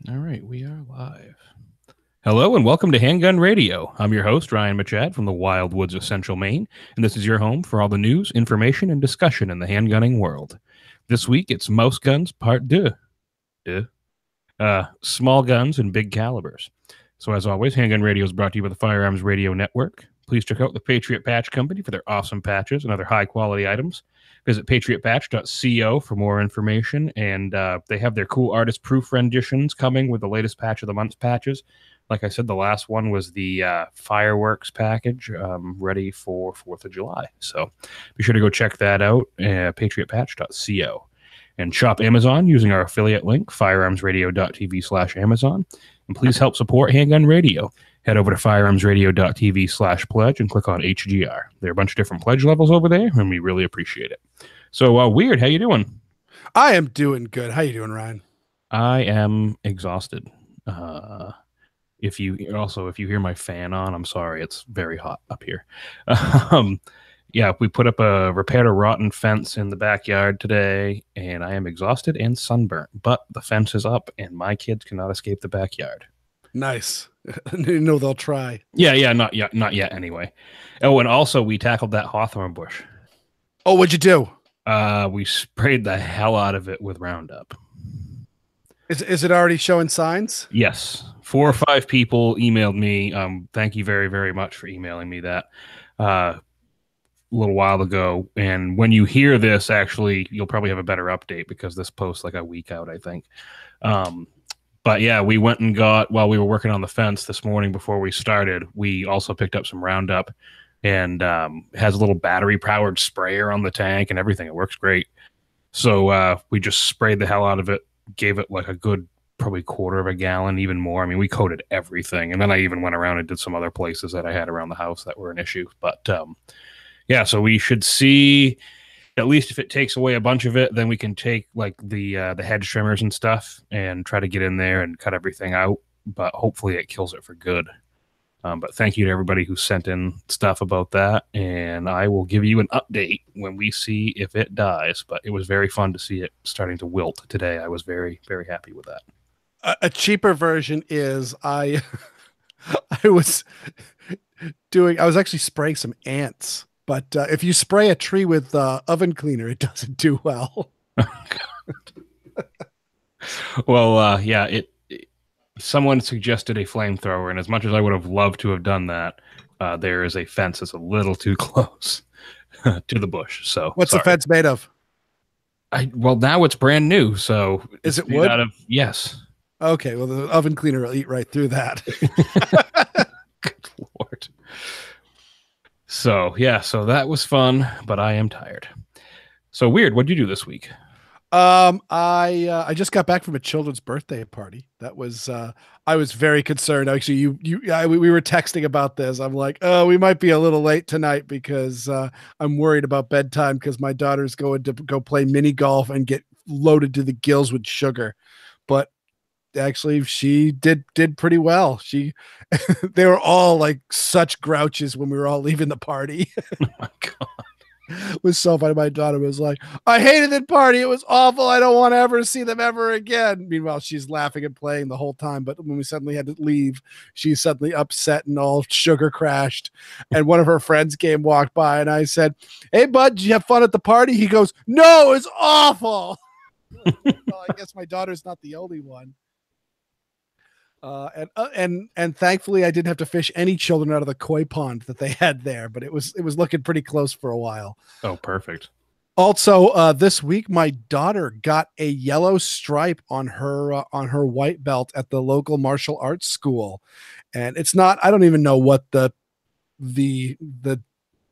All right, we are live. Hello and welcome to Handgun Radio. I'm your host, Ryan Machad from the Wild Woods of Central Maine, and this is your home for all the news, information, and discussion in the handgunning world. This week, it's Mouse Guns Part Deux. Small guns and big calibers. So as always, Handgun Radio is brought to you by the Firearms Radio Network. Please check out the Patriot Patch Company for their awesome patches and other high-quality items. Visit patriotpatch.co for more information, and they have their cool artist proof renditions coming with the latest Patch of the Month patches. Like I said, the last one was the fireworks package ready for 4th of July. So be sure to go check that out, patriotpatch.co. And shop Amazon using our affiliate link, firearmsradio.tv/Amazon. And please help support Handgun Radio. Head over to firearmsradio.tv/pledge and click on HGR. There are a bunch of different pledge levels over there, and we really appreciate it. So, Weird, how you doing? I am doing good. How you doing, Ryan? I am exhausted. If you hear my fan on, I'm sorry. It's very hot up here. Yeah, we put up a repaired a rotten fence in the backyard today, and I am exhausted and sunburnt. But the fence is up, and my kids cannot escape the backyard. Nice. You know they'll try. Yeah, not yet. Anyway. Oh, and also we tackled that hawthorn bush. Oh, what'd you do? We sprayed the hell out of it with Roundup. Is it already showing signs? Yes, 4 or 5 people emailed me. Thank you very, very much for emailing me that. A little while ago, and when you hear this, actually you'll probably have a better update because this post's like a week out, I think. But yeah, we went and got, while we were working on the fence this morning before we started, we also picked up some Roundup, and has a little battery powered sprayer on the tank and everything. It works great. So we just sprayed the hell out of it, gave it like a good probably quarter of a gallon, even more. I mean, we coated everything, and then I even went around and did some other places that I had around the house that were an issue. But yeah, so we should see, at least if it takes away a bunch of it, then we can take like the hedge trimmers and stuff and try to get in there and cut everything out. But hopefully it kills it for good. But thank you to everybody who sent in stuff about that, and I will give you an update when we see if it dies. But it was very fun to see it starting to wilt today. I was very, very happy with that. A cheaper version is I was actually spraying some ants. But if you spray a tree with oven cleaner, it doesn't do well. Well, yeah, someone suggested a flamethrower, and as much as I would have loved to have done that, there is a fence that's a little too close to the bush. So what's the fence made of? Well, now it's brand new. So is it wood? Yes. Okay. Well, the oven cleaner will eat right through that. Good Lord. So yeah, so that was fun, but I am tired. So Weird, what'd you do this week? I just got back from a children's birthday party. That was I was very concerned. Actually, we were texting about this. I'm like, oh, we might be a little late tonight because I'm worried about bedtime because my daughter's going to go play mini golf and get loaded to the gills with sugar. But actually she did pretty well. They were all like such grouches when we were all leaving the party. Oh my God. It was so funny. My daughter was like, I hated that party. It was awful. I don't want to ever see them ever again. Meanwhile, she's laughing and playing the whole time. But when we suddenly had to leave, she's suddenly upset and all sugar crashed. And one of her friends walked by, and I said, hey, bud, did you have fun at the party? He goes, no, it's awful. Well, I guess my daughter's not the only one. And thankfully I didn't have to fish any children out of the koi pond that they had there, but it was looking pretty close for a while. Oh, perfect. Also, this week my daughter got a yellow stripe on her white belt at the local martial arts school, and it's not. I don't even know what the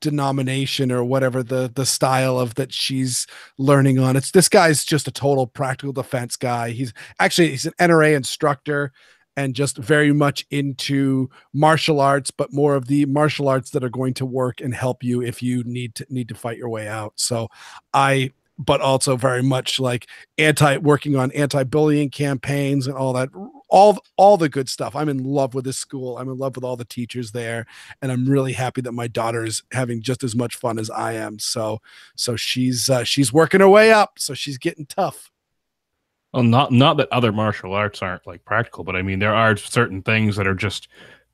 denomination or whatever the style of that she's learning on. This guy's just a total practical defense guy. He's an NRA instructor and just very much into martial arts, but more of the martial arts that are going to work and help you if you need to fight your way out. So but also very much like working on anti-bullying campaigns and all that, all the good stuff. I'm in love with this school. I'm in love with all the teachers there. And I'm really happy that my daughter is having just as much fun as I am. So she's working her way up. So she's getting tough. Well, not that other martial arts aren't like practical, but I mean there are certain things that are just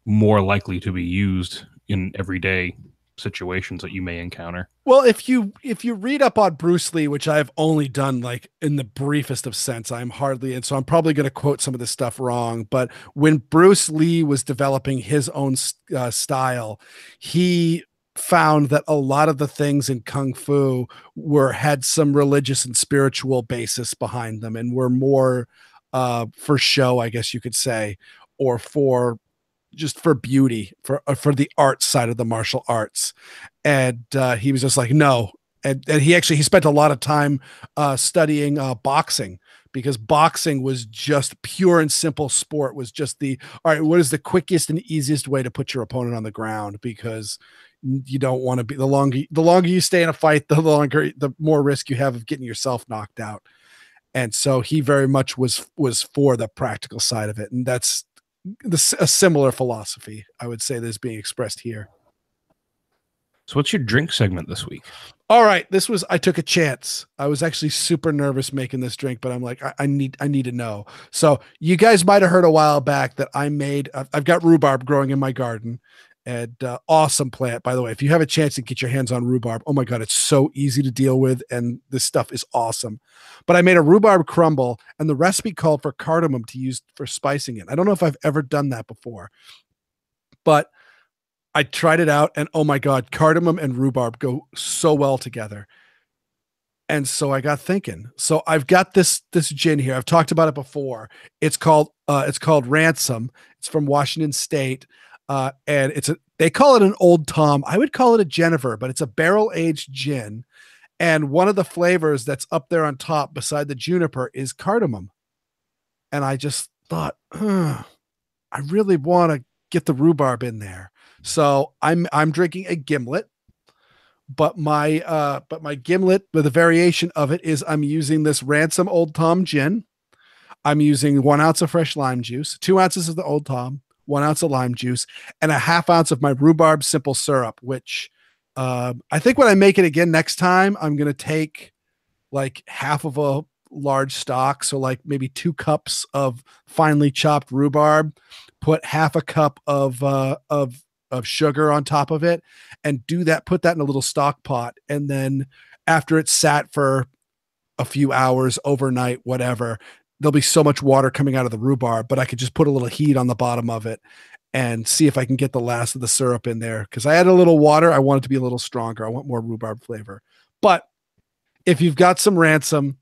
more likely to be used in everyday situations that you may encounter. Well, if you read up on Bruce Lee, which I've only done like in the briefest of sense, I'm hardly, and so I'm probably going to quote some of this stuff wrong. But when Bruce Lee was developing his own style, he found that a lot of the things in kung fu were had some religious and spiritual basis behind them, and were more for show, I guess you could say, or for just for beauty, for the art side of the martial arts. And he was just like, no. And he spent a lot of time studying boxing, because boxing was just pure and simple sport, was just the, all right, what is the quickest and easiest way to put your opponent on the ground? Because you don't want to be, the longer you stay in a fight, the more risk you have of getting yourself knocked out. And so he very much was for the practical side of it. And that's a similar philosophy, I would say, that's being expressed here. So what's your drink segment this week? All right, I took a chance. I was actually super nervous making this drink, but I'm like, I need to know. So you guys might have heard a while back that I've got rhubarb growing in my garden, and awesome plant, by the way. If you have a chance to get your hands on rhubarb, oh my God, it's so easy to deal with, and this stuff is awesome. But I made a rhubarb crumble, and the recipe called for cardamom to use for spicing it. I don't know if I've ever done that before, but I tried it out, and oh my God, cardamom and rhubarb go so well together. And so I got thinking. So I've got this gin here. I've talked about it before. It's called Ransom. It's from Washington State. And they call it an Old Tom. I would call it a Jennifer, but it's a barrel-aged gin. And one of the flavors that's up there on top beside the juniper is cardamom. And I just thought, I really want to get the rhubarb in there. So I'm drinking a gimlet, but my gimlet with a variation of it is I'm using this Ransom Old Tom gin. I'm using 1 ounce of fresh lime juice, 2 ounces of the Old Tom, 1 ounce of lime juice, and a half ounce of my rhubarb simple syrup. Which I think when I make it again next time, I'm gonna take like half of a large stock, so like maybe 2 cups of finely chopped rhubarb, put half a cup of sugar on top of it, and put that in a little stock pot. And then after it's sat for a few hours, overnight, whatever, there'll be so much water coming out of the rhubarb, but I could just put a little heat on the bottom of it and see if I can get the last of the syrup in there. Cause I added a little water. I want it to be a little stronger. I want more rhubarb flavor. But if you've got some Ransom,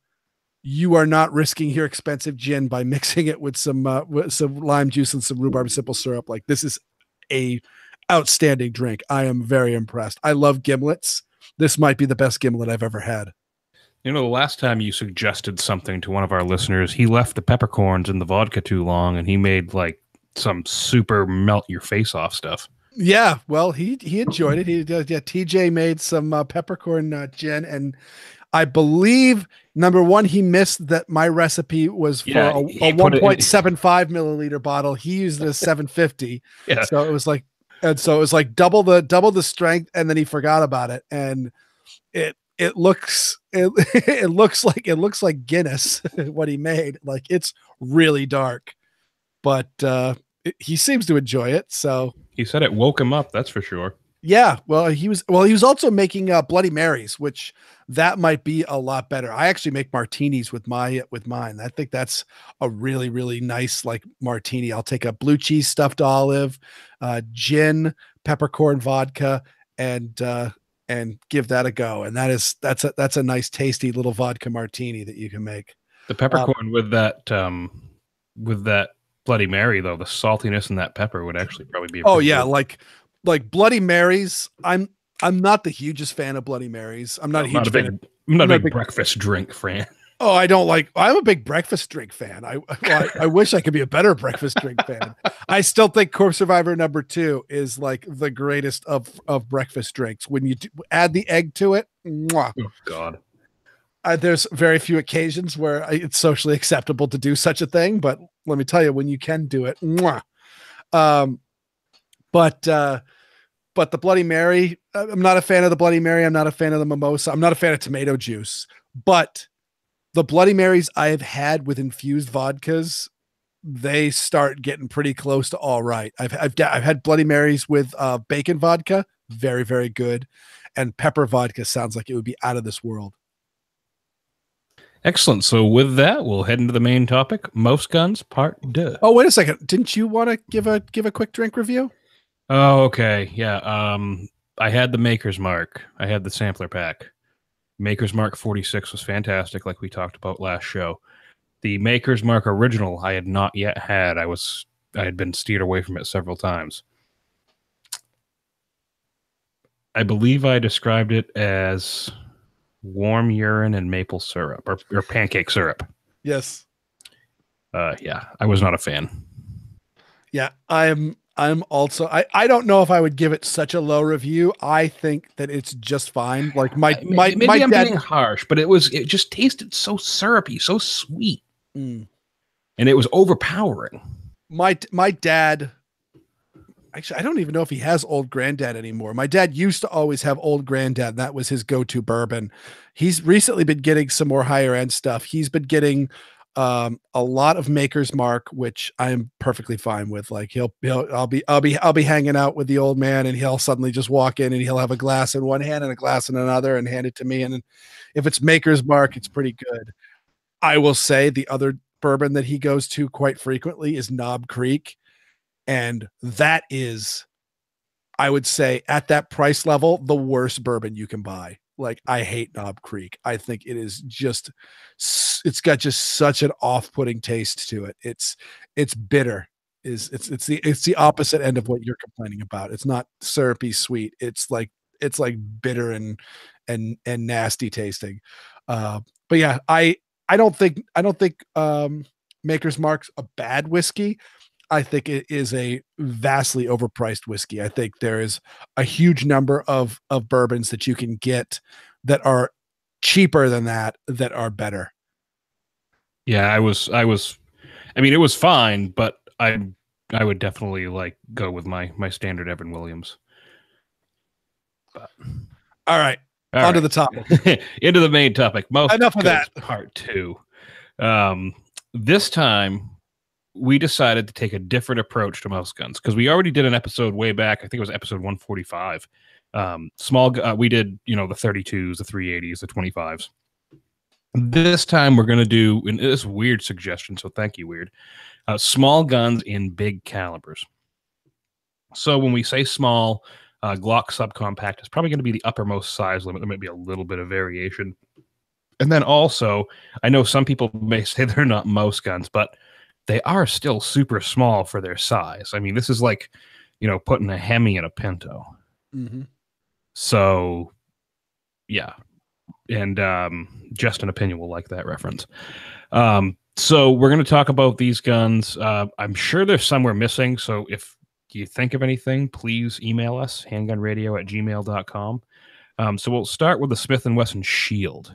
you are not risking your expensive gin by mixing it with some lime juice and some rhubarb simple syrup. Like, this is a outstanding drink. I am very impressed. I love gimlets. This might be the best gimlet I've ever had. You know, the last time you suggested something to one of our listeners, he left the peppercorns in the vodka too long, and he made like some super melt your face off stuff. Yeah, well, he enjoyed it. TJ made some peppercorn gin, and I believe number one, he missed that my recipe was for Yeah, a he put it in. 1.75 milliliter bottle. He used it as 750. Yeah, So it was like double the strength, and then he forgot about it. And it looks it looks like Guinness what he made. Like, it's really dark, but he seems to enjoy it. So he said it woke him up. That's for sure. yeah, well he was also making Bloody Marys, which that might be a lot better. I actually make martinis with mine. I think that's a really, really nice like martini. I'll take a blue cheese stuffed olive, gin, peppercorn vodka, and give that a go. And that's a nice tasty little vodka martini that you can make. The Um, peppercorn with that Bloody Mary though, the saltiness in that pepper would actually probably be a oh pretty yeah, good. like Bloody Marys. I'm not the hugest fan of Bloody Marys. I'm not a I'm not huge a fan of I'm not I'm a not a big big breakfast drink fan. Oh, I'm a big breakfast drink fan. I wish I could be a better breakfast drink fan. I still think Corpse Survivor #2 is like the greatest of breakfast drinks. When you add the egg to it, mwah. Oh God. There's very few occasions where it's socially acceptable to do such a thing, but let me tell you, when you can do it, mwah. Um, but the Bloody Mary, I'm not a fan of the Bloody Mary. I'm not a fan of the mimosa. I'm not a fan of tomato juice, but The Bloody Marys I have had with infused vodkas, they start getting pretty close to all right. I've had Bloody Marys with bacon vodka, very very good, and pepper vodka sounds like it would be out of this world. Excellent. So with that, we'll head into the main topic: most guns, part deux. Oh, wait a second. Didn't you want to give a quick drink review? Oh, okay. Yeah. I had the Maker's Mark. I had the sampler pack. Maker's Mark 46 was fantastic, like we talked about last show. The Maker's Mark original I had not yet had. I had been steered away from it several times. I believe I described it as warm urine and maple syrup or pancake syrup. Yes. Yeah, I was not a fan. Yeah, I'm also I don't know if I would give it such a low review. I think that it's just fine. Like Maybe I'm dad being harsh, but it just tasted so syrupy, so sweet, mm, and it was overpowering. my dad actually I don't even know if he has Old Granddad anymore. My dad used to always have Old Granddad. That was his go-to bourbon. He's recently been getting some more higher end stuff. He's been getting a lot of Maker's Mark, which I'm perfectly fine with. Like I'll be hanging out with the old man and he'll suddenly just walk in and he'll have a glass in one hand and a glass in another and hand it to me. And if it's Maker's Mark, it's pretty good. I will say the other bourbon that he goes to quite frequently is Knob Creek. And that is, I would say, at that price level, the worst bourbon you can buy. Like, I hate Knob Creek. I think it is just, it's got just such an off-putting taste to it. It's bitter. It's the opposite end of what you're complaining about. It's not syrupy sweet. It's like bitter and nasty tasting. But yeah, I don't think Maker's Mark's a bad whiskey. I think it is a vastly overpriced whiskey. I think there is a huge number of bourbons that you can get that are cheaper than that are better. Yeah, I mean, it was fine, but I would definitely like go with my standard Evan Williams. But All right, all on to right, the topic. into the main topic. Most Enough of guns, that. part two. Um, this time we decided to take a different approach to mouse guns because we already did an episode way back. I think it was episode 145. We did, the 32s, the 380s, the 25s. This time we're going to do, and this weird suggestion, so thank you, Weird, small guns in big calibers. So when we say small, Glock subcompact is probably going to be the uppermost size limit. There might be a little bit of variation. And then also, I know some people may say they're not mouse guns, but they are still super small for their size. I mean, this is like, putting a Hemi in a Pinto. Mm-hmm. So, yeah. And Just an Opinion will like that reference. So we're going to talk about these guns. I'm sure there's somewhere missing. So if you think of anything, please email us, handgunradio@gmail.com. So we'll start with the Smith & Wesson Shield.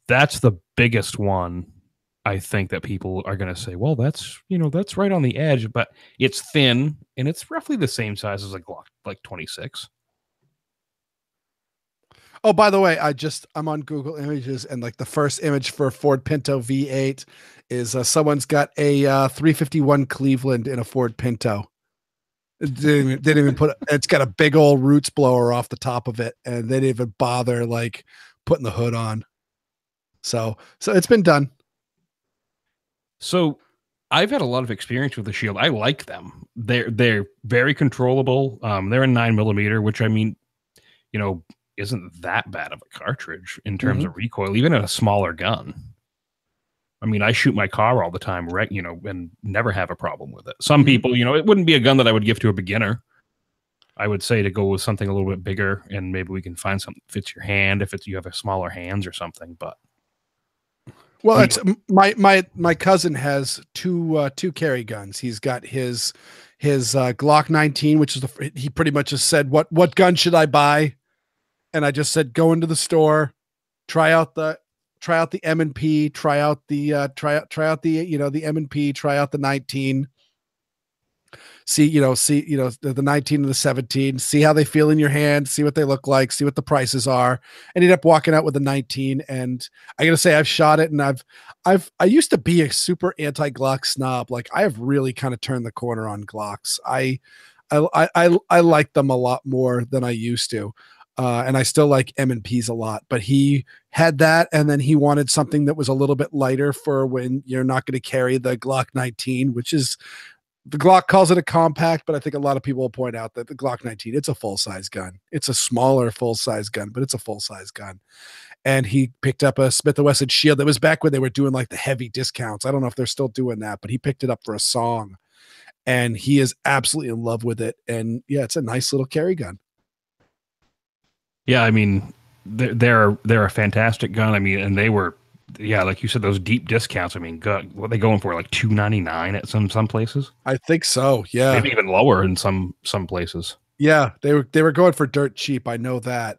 That's the biggest one. I think that people are going to say, well, that's right on the edge, but it's thin and it's roughly the same size as a Glock, like 26. Oh, by the way, I'm on Google Images and like the first image for Ford Pinto V8 is someone's got a 351 Cleveland in a Ford Pinto. Didn't even put it's got a big old roots blower off the top of it, and they didn't even bother like putting the hood on. So it's been done. So I've had a lot of experience with the Shield. I like them. They're very controllable. They're a 9mm, which I mean, isn't that bad of a cartridge in terms of recoil, even in a smaller gun. I mean, I shoot my car all the time, right? And never have a problem with it. Some people, it wouldn't be a gun that I would give to a beginner. I would say to go with something a little bit bigger, and maybe we can find something that fits your hand if you have a smaller hands or something. But well, it's my cousin has two carry guns. He's got his Glock 19, which is he pretty much just said, what gun should I buy? And I just said, go into the store, try out the M&P, try out the the M&P, try out the 19, the 19 and the 17, see how they feel in your hand, see what they look like, see what the prices are. Ended up walking out with the 19, and I gotta say I've shot it, and I used to be a super anti-Glock snob. Like I have really kind of turned the corner on Glocks. I like them a lot more than I used to. And I still like M&Ps a lot, but he had that, and then he wanted something that was a little bit lighter for when you're not going to carry the Glock 19, which is the Glock calls it a compact, but I think a lot of people will point out that the Glock 19, it's a full size gun. It's a smaller full size gun, but it's a full size gun. And he picked up a Smith & Wesson Shield. That was back when they were doing like the heavy discounts. I don't know if they're still doing that, but he picked it up for a song, and he is absolutely in love with it. And yeah, it's a nice little carry gun. Yeah, I mean, they're a fantastic gun. I mean, and they were, yeah, like you said, those deep discounts. I mean, God, what are they going for? Like $299 at some places, I think so. Yeah. maybe even lower in some places. Yeah, they were going for dirt cheap. I know that.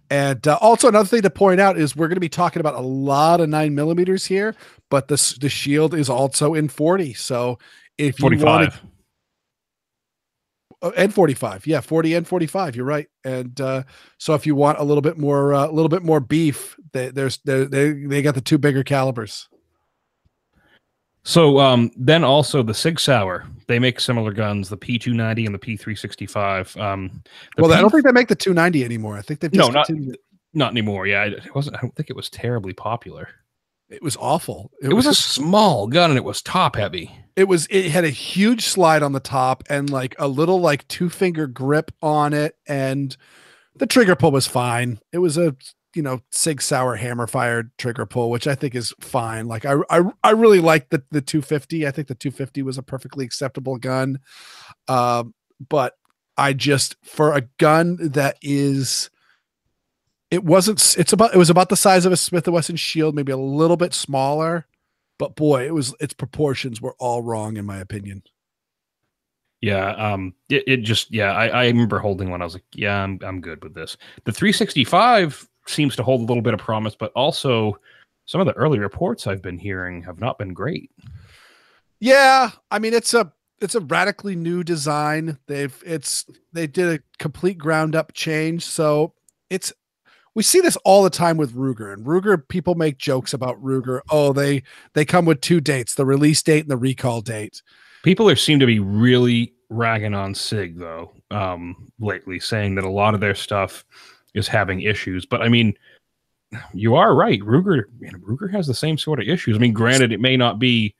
And also another thing to point out is we're going to be talking about a lot of 9mm here, but the shield is also in 40. So if you want 45. and 45, yeah, 40 and 45, you're right. And so if you want a little bit more beef, they got the two bigger calibers. So then also the Sig Sauer, they make similar guns, the P290 and the P365. The Well, I P don't think they make the 290 anymore. I think they've no, not discontinued it. not anymore. Yeah, it wasn't. I don't think it was terribly popular. It was awful. It was a small gun and it was top heavy. It had a huge slide on the top and like a little like two-finger grip on it, and the trigger pull was fine. It was a Sig Sauer hammer fired trigger pull, which I think is fine. Like I really like the 250. I think the 250 was a perfectly acceptable gun. But I just, for a gun that is, it was about the size of a Smith & Wesson Shield, maybe a little bit smaller, but boy, its proportions were all wrong in my opinion. Yeah, it just, yeah, I remember holding one. I was like, yeah, I'm good with this. The 365 seems to hold a little bit of promise, but also some of the early reports I've been hearing have not been great. Yeah, I mean it's a radically new design. They did a complete ground up change, so it's we see this all the time with Ruger. And Ruger, people make jokes about Ruger. Oh, they come with two dates, the release date and the recall date. People seem to be really ragging on Sig though, lately, saying that a lot of their stuff is having issues. But I mean, you are right. Ruger has the same sort of issues. I mean, granted, it may not be,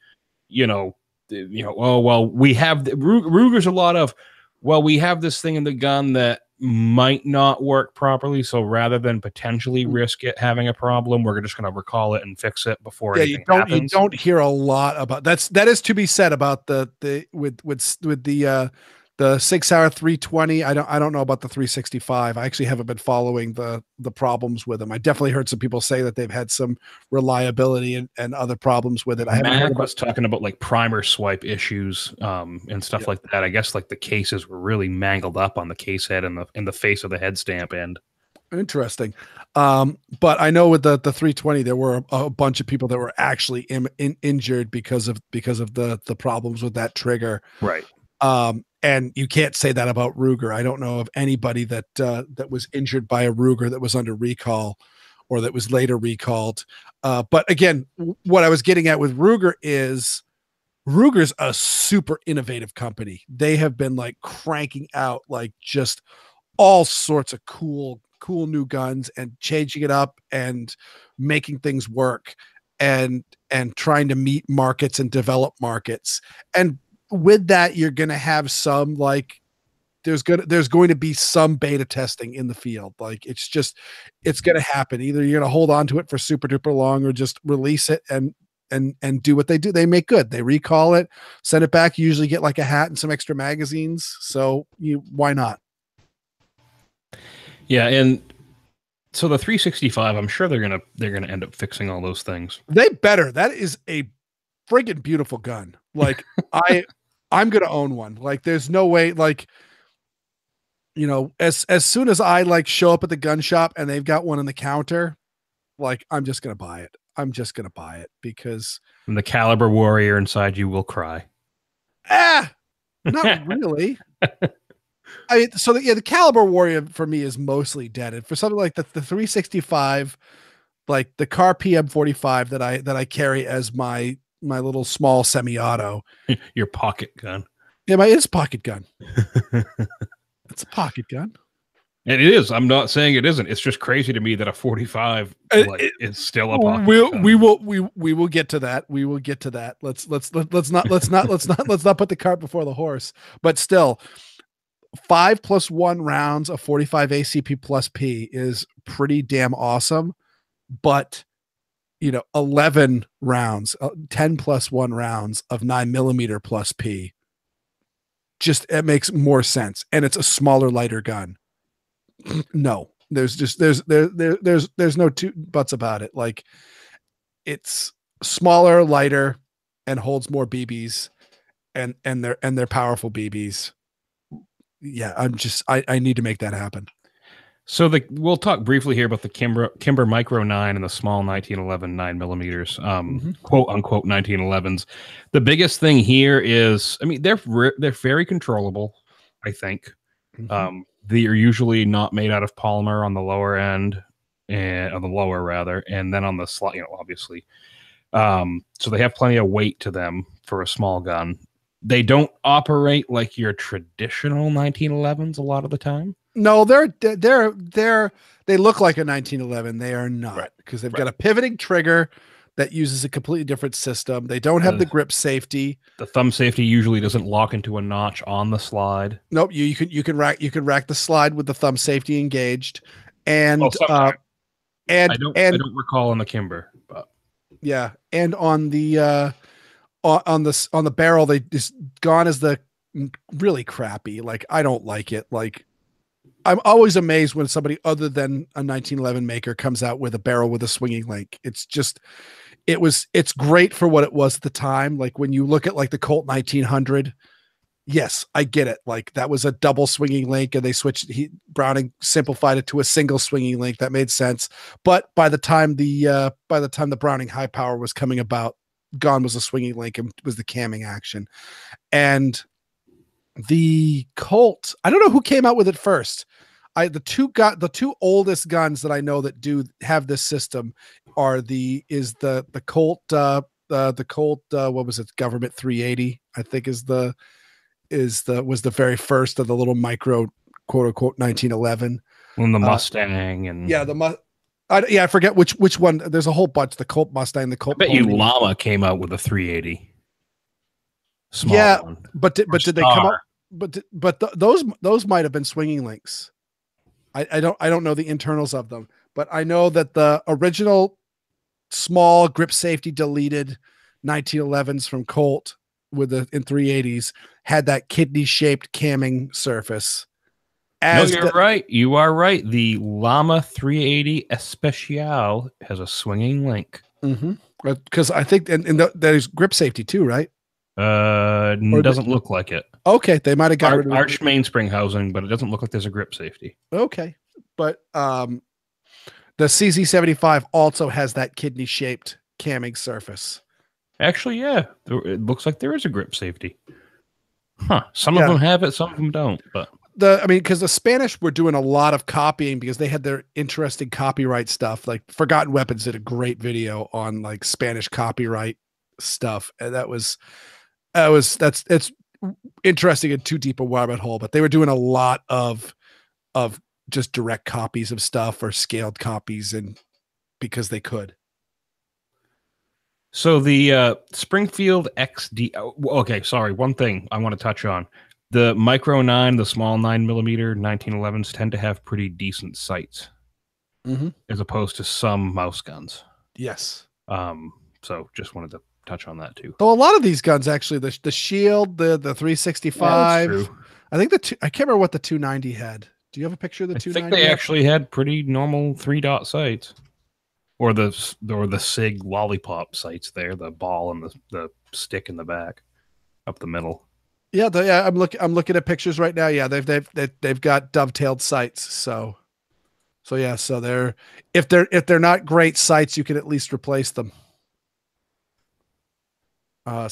oh well, we have Ruger's a lot of, well, we have this thing in the gun that might not work properly, so rather than potentially risk it having a problem, we're just going to recall it and fix it before anything happens. You don't hear a lot about that is to be said about the the 6 hour 320. I don't know about the 365. I actually haven't been following the problems with them. I definitely heard some people say that they've had some reliability and other problems with it. I haven't heard was talking about like primer swipe issues and stuff like that. I guess like the cases were really mangled up on the case head and the face of the head stamp end. Interesting. But I know with the 320, there were a bunch of people that were actually injured because of the problems with that trigger. Right. And you can't say that about Ruger. I don't know of anybody that was injured by a Ruger that was under recall or that was later recalled. But again, what I was getting at with Ruger is Ruger's a super innovative company. They have been like cranking out like just all sorts of cool new guns and changing it up and making things work and trying to meet markets and develop markets. And with that, you're going to have some like there's going to be some beta testing in the field. Like it's going to happen. Either you're going to hold on to it for super duper long or just release it and do what they do. They make good. They recall it, send it back. You usually get like a hat and some extra magazines. So why not? Yeah, and so the 365, I'm sure they're gonna end up fixing all those things. They better. That is a friggin' beautiful gun. Like I'm gonna own one. Like there's no way. Like as soon as I like show up at the gun shop and they've got one on the counter, like I'm just gonna buy it. I'm just gonna buy it because and the caliber warrior inside you will cry. Not really. The Caliber Warrior for me is mostly dead. And for something like the 365, like the Car PM45 that I carry as my little small semi-auto. Your pocket gun. Yeah, it's a pocket gun. It's a pocket gun. And it is. I'm not saying it isn't. It's just crazy to me that a 45 is still a pocket gun. We will get to that. We will get to that. Let's not put the cart before the horse. But still, 5+1 rounds of 45 ACP plus P is pretty damn awesome. But 11 rounds, 10+1 rounds of 9mm plus P, it makes more sense, and it's a smaller, lighter gun. No, there's no two buts about it. Like, it's smaller, lighter, and holds more BBs, and they're powerful BBs. Yeah, I need to make that happen. So we'll talk briefly here about the Kimber Micro 9 and the small 1911 9mm, quote unquote 1911s. The biggest thing here is, I mean, they're very controllable. I think they are usually not made out of polymer on the lower end, and on the lower rather, and then on the slot, obviously. So they have plenty of weight to them for a small gun. They don't operate like your traditional 1911s a lot of the time. No, they look like a 1911. They are not, because they've got a pivoting trigger that uses a completely different system. They don't have the grip safety. The thumb safety usually doesn't lock into a notch on the slide. Nope, you can rack the slide with the thumb safety engaged, and I don't recall on the Kimber, but yeah, and on the barrel, they just gone as the really crappy. Like, I don't like it. Like, I'm always amazed when somebody other than a 1911 maker comes out with a barrel with a swinging link. It's great for what it was at the time. Like, when you look at like the Colt 1900, yes, I get it. Like, that was a double swinging link, and they Browning simplified it to a single swinging link. That made sense. But by the time the Browning high power was coming about, gone was a swinging link and was the camming action. And the Colt, I don't know who came out with it first. The two oldest guns that I know that do have this system are the Colt the Colt what was it, Government 380, I think was the very first of the little micro quote unquote 1911. And the Mustang and I forget which one. There's a whole bunch. The Colt Mustang, the Colt. I bet you Llama came out with a 380. Small one. But did they come out? But those might have been swinging links. I don't know the internals of them, but I know that the original small grip safety deleted 1911s from Colt in 380s had that kidney shaped camming surface. Right. You are right. The Llama 380 Especial has a swinging link. Because I think and there's grip safety too, right? Doesn't look like it. Okay, they might have got rid of arch mainspring housing, but it doesn't look like there's a grip safety. Okay, but the CZ75 also has that kidney shaped camming surface. Actually, yeah, it looks like there is a grip safety. Huh? Some of them have it, some of them don't. But because the Spanish were doing a lot of copying because they had their interesting copyright stuff. Like Forgotten Weapons did a great video on like Spanish copyright stuff, and it's interesting and too deep a rabbit hole. But they were doing a lot of just direct copies of stuff or scaled copies, and because they could. So the Springfield XD. Okay, sorry. One thing I want to touch on. The Micro 9, the small 9mm 1911s tend to have pretty decent sights, as opposed to some mouse guns. Yes. So just wanted to touch on that too. So a lot of these guns, actually, the Shield, the 365. I think I can't remember what the 290 had. Do you have a picture of the 290? I think they actually had pretty normal 3-dot sights, or the SIG lollipop sights there, the ball and the stick in the back, up the middle. Yeah, I'm looking at pictures right now. Yeah, they've got dovetailed sights. So yeah, so if they're not great sights, you can at least replace them. A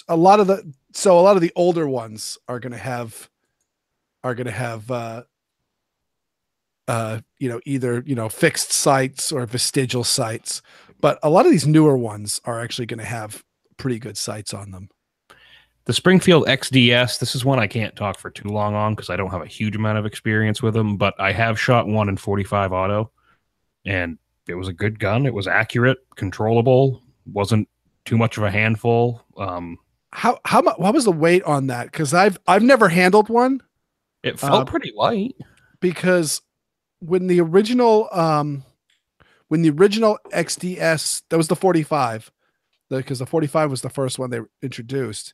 lot of So a lot of the older ones are going to have either fixed sights or vestigial sights, but a lot of these newer ones are actually going to have pretty good sights on them. The Springfield XDS, this is one I can't talk for too long on because I don't have a huge amount of experience with them, but I have shot one in 45 auto, and it was a good gun. It was accurate, controllable, wasn't too much of a handful. How much? What was the weight on that? Because I've never handled one. It Uh, felt pretty light. because when the original XDS, that was the 45, because the 45 was the first one they introduced.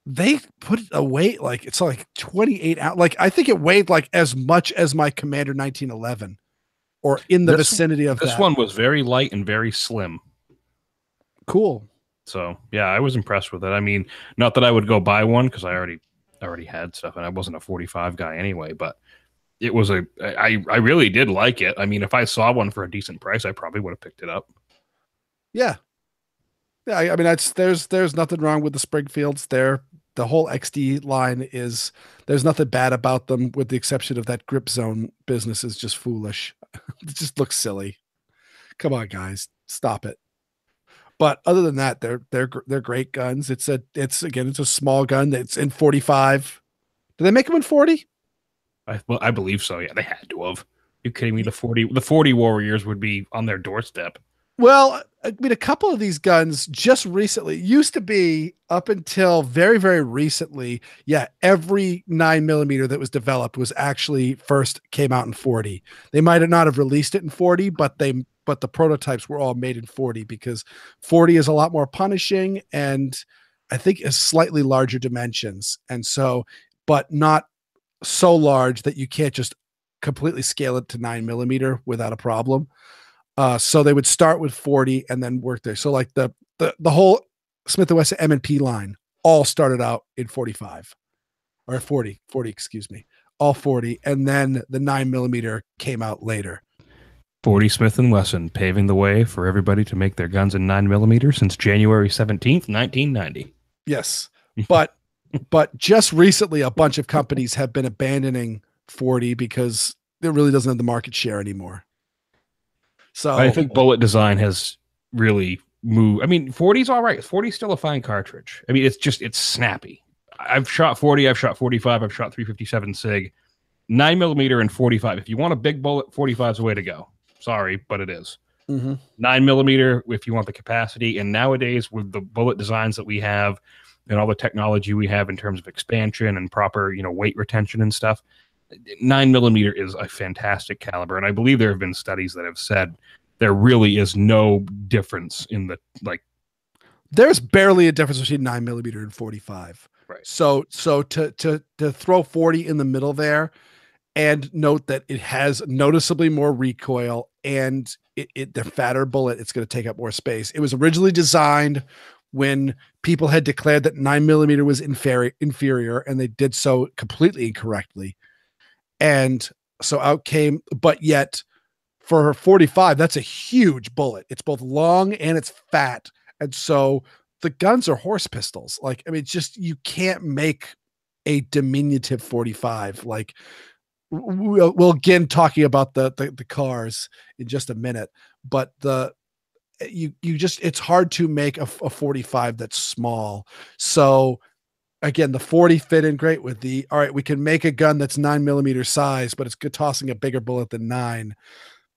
They put a weight like it's like 28 out. Like I think it weighed like as much as my Commander 1911 or in the This vicinity of this that. one was very light and very slim. Cool. So yeah, I was impressed with it. I mean, not that I would go buy one because I already had stuff and I wasn't a 45 guy anyway, but it was I really did like it. I mean, if I saw one for a decent price, I probably would have picked it up. Yeah. Yeah. I mean, there's nothing wrong with the Springfields. The whole XD line is there's nothing bad about them, with the exception of that grip zone business is just foolish. It just looks silly. Come on, guys, stop it. But other than that, they're great guns. It's a small gun that's in 45. Do they make them in 40? I believe so. Yeah, they had to have. You kidding me? The 40 Warriors would be on their doorstep. Well, I mean, a couple of these guns just recently used to be up until very, very recently. Yeah, every 9 millimeter that was developed was actually first came out in 40. They might have not have released it in 40, but the prototypes were all made in 40 because 40 is a lot more punishing and I think is slightly larger dimensions. And so, but not so large that you can't just completely scale it to 9 millimeter without a problem. So they would start with 40 and then work there. So like the whole Smith & Wesson M&P line all started out in 45 or 40, excuse me, all 40. And then the 9 millimeter came out later. 40 Smith and Wesson paving the way for everybody to make their guns in 9 millimeter since January 17th, 1990. Yes. But just recently, a bunch of companies have been abandoning 40 because it really doesn't have the market share anymore. I So think bullet design has really moved. I mean, 40 is all right. 40 is still a fine cartridge. I mean, it's snappy. I've shot 40, I've shot 45, I've shot 357 SIG, 9 millimeter and 45. If you want a big bullet, 45 is the way to go. Sorry, but it is. mm-hmm. 9 millimeter if you want the capacity. And nowadays, with the bullet designs that we have and all the technology we have in terms of expansion and proper, weight retention and stuff, 9 millimeter is a fantastic caliber. And I believe there have been studies that have said there really is no difference in the There's barely a difference between 9 millimeter and 45. right. So to throw 40 in the middle there, and note that it has noticeably more recoil and the fatter bullet, it's going to take up more space. It was originally designed when people had declared that 9 millimeter was inferior, and they did so completely incorrectly. And so out came, but yet for 45, that's a huge bullet. It's both long and it's fat. And so the guns are horse pistols. Like, I mean, it's just, you can't make a diminutive 45. Like, we'll again talking about the cars in just a minute, but you just, it's hard to make a 45 that's small. So again, the 40 fit in great with all right, we can make a gun that's 9 millimeter size, but it's good tossing a bigger bullet than 9.